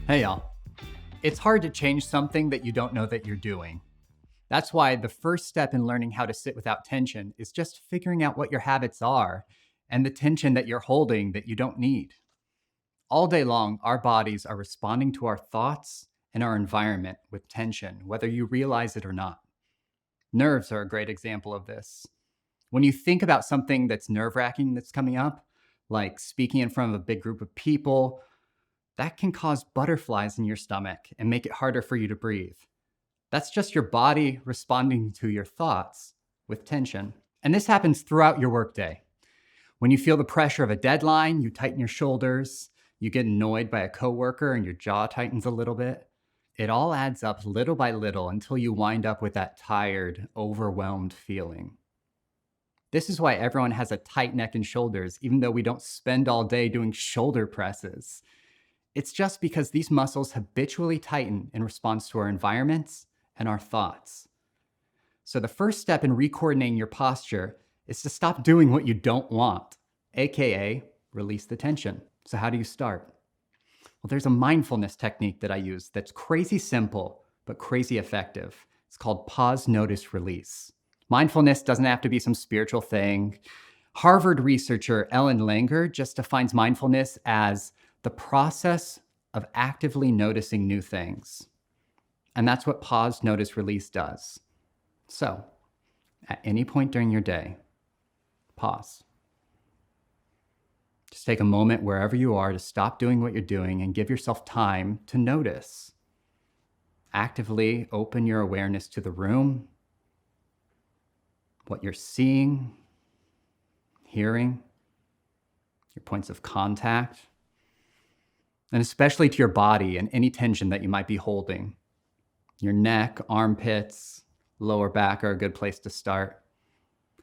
Hey y'all. It's hard to change something that you don't know that you're doing. That's why the first step in learning how to sit without tension is just figuring out what your habits are and the tension that you're holding that you don't need. All day long, our bodies are responding to our thoughts and our environment with tension, whether you realize it or not. Nerves are a great example of this. When you think about something that's nerve wracking that's coming up, like speaking in front of a big group of people, that can cause butterflies in your stomach and make it harder for you to breathe. That's just your body responding to your thoughts with tension. And this happens throughout your workday. When you feel the pressure of a deadline, you tighten your shoulders, you get annoyed by a coworker and your jaw tightens a little bit. It all adds up little by little until you wind up with that tired, overwhelmed feeling. This is why everyone has a tight neck and shoulders, even though we don't spend all day doing shoulder presses. It's just because these muscles habitually tighten in response to our environments and our thoughts. So the first step in recoordinating your posture is to stop doing what you don't want, aka release the tension. So how do you start? Well, there's a mindfulness technique that I use that's crazy simple, but crazy effective. It's called pause, notice, release. Mindfulness doesn't have to be some spiritual thing. Harvard researcher Ellen Langer just defines mindfulness as the process of actively noticing new things. And that's what pause, notice, release does. So, at any point during your day, pause. Just take a moment wherever you are to stop doing what you're doing and give yourself time to notice. Actively open your awareness to the room, what you're seeing, hearing, your points of contact, and especially to your body and any tension that you might be holding. Your neck, armpits, lower back are a good place to start.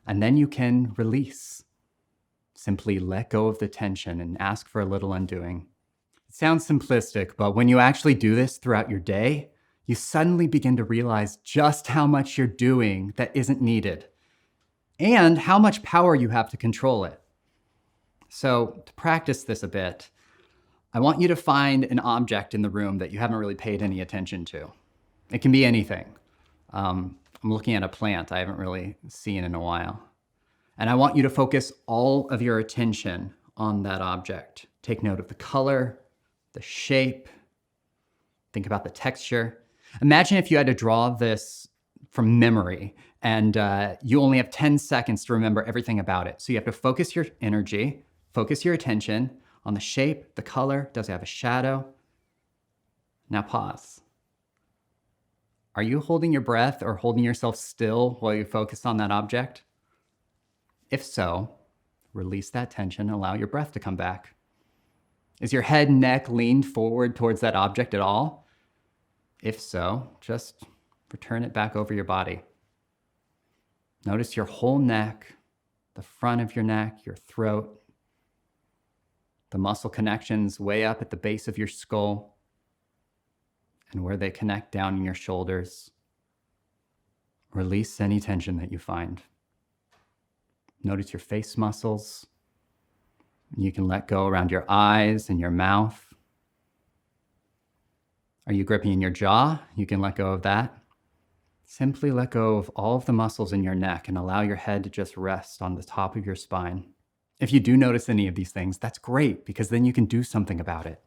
And then you can release. Simply let go of the tension and ask for a little undoing. It sounds simplistic, but when you actually do this throughout your day, you suddenly begin to realize just how much you're doing that isn't needed and how much power you have to control it. So to practice this a bit, I want you to find an object in the room that you haven't really paid any attention to. It can be anything. I'm looking at a plant I haven't really seen in a while. And I want you to focus all of your attention on that object. Take note of the color, the shape, think about the texture. Imagine if you had to draw this from memory and you only have 10 seconds to remember everything about it. So you have to focus your energy, focus your attention on the shape, the color, does it have a shadow? Now pause. Are you holding your breath or holding yourself still while you focus on that object? If so, release that tension, allow your breath to come back. Is your head and neck leaned forward towards that object at all? If so, just return it back over your body. Notice your whole neck, the front of your neck, your throat, the muscle connections way up at the base of your skull, and where they connect down in your shoulders. Release any tension that you find. Notice your face muscles. You can let go around your eyes and your mouth. Are you gripping in your jaw? You can let go of that. Simply let go of all of the muscles in your neck and allow your head to just rest on the top of your spine. If you do notice any of these things, that's great because then you can do something about it.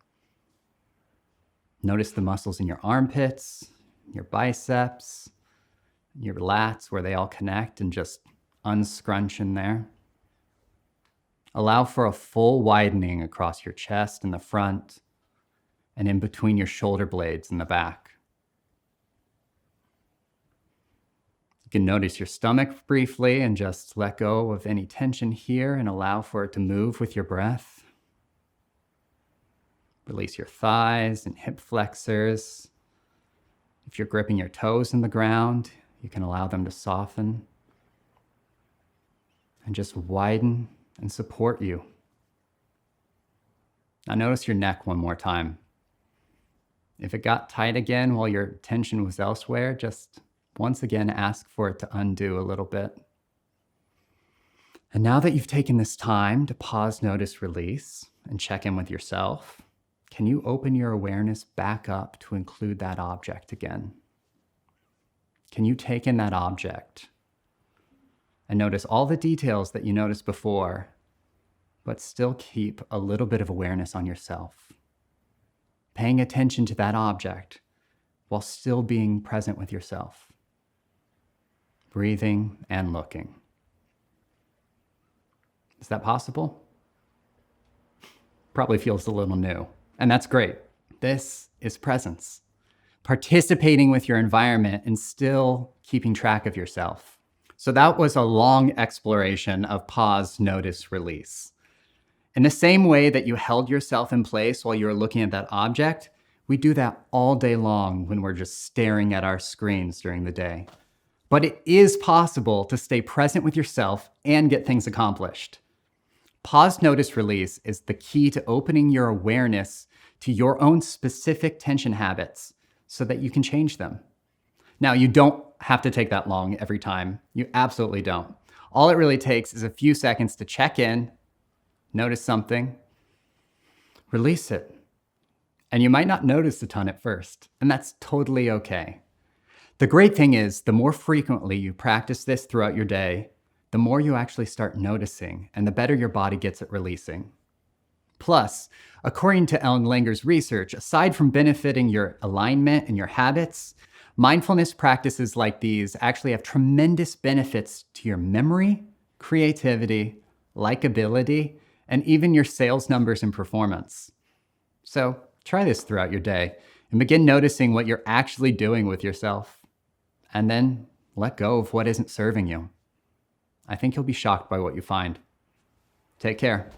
Notice the muscles in your armpits, your biceps, your lats where they all connect and just unscrunch in there. Allow for a full widening across your chest in the front and in between your shoulder blades in the back. You can notice your stomach briefly and just let go of any tension here and allow for it to move with your breath. Release your thighs and hip flexors. If you're gripping your toes in the ground, you can allow them to soften and just widen and support you. Now notice your neck one more time. If it got tight again while your attention was elsewhere, just once again ask for it to undo a little bit. And now that you've taken this time to pause, notice, release, and check in with yourself, can you open your awareness back up to include that object again? Can you take in that object and notice all the details that you noticed before, but still keep a little bit of awareness on yourself? Paying attention to that object while still being present with yourself. Breathing and looking. Is that possible? Probably feels a little new, and that's great. This is presence. Participating with your environment and still keeping track of yourself. So that was a long exploration of pause, notice, release. In the same way that you held yourself in place while you were looking at that object, we do that all day long when we're just staring at our screens during the day. But it is possible to stay present with yourself and get things accomplished. Pause, notice, release is the key to opening your awareness to your own specific tension habits so that you can change them. Now, you don't have to take that long every time. You absolutely don't. All it really takes is a few seconds to check in, notice something, release it. And you might not notice a ton at first, and that's totally okay. The great thing is, the more frequently you practice this throughout your day, the more you actually start noticing, and the better your body gets at releasing. Plus, according to Ellen Langer's research, aside from benefiting your alignment and your habits, mindfulness practices like these actually have tremendous benefits to your memory, creativity, likability, and even your sales numbers and performance. So try this throughout your day and begin noticing what you're actually doing with yourself. And then let go of what isn't serving you. I think you'll be shocked by what you find. Take care.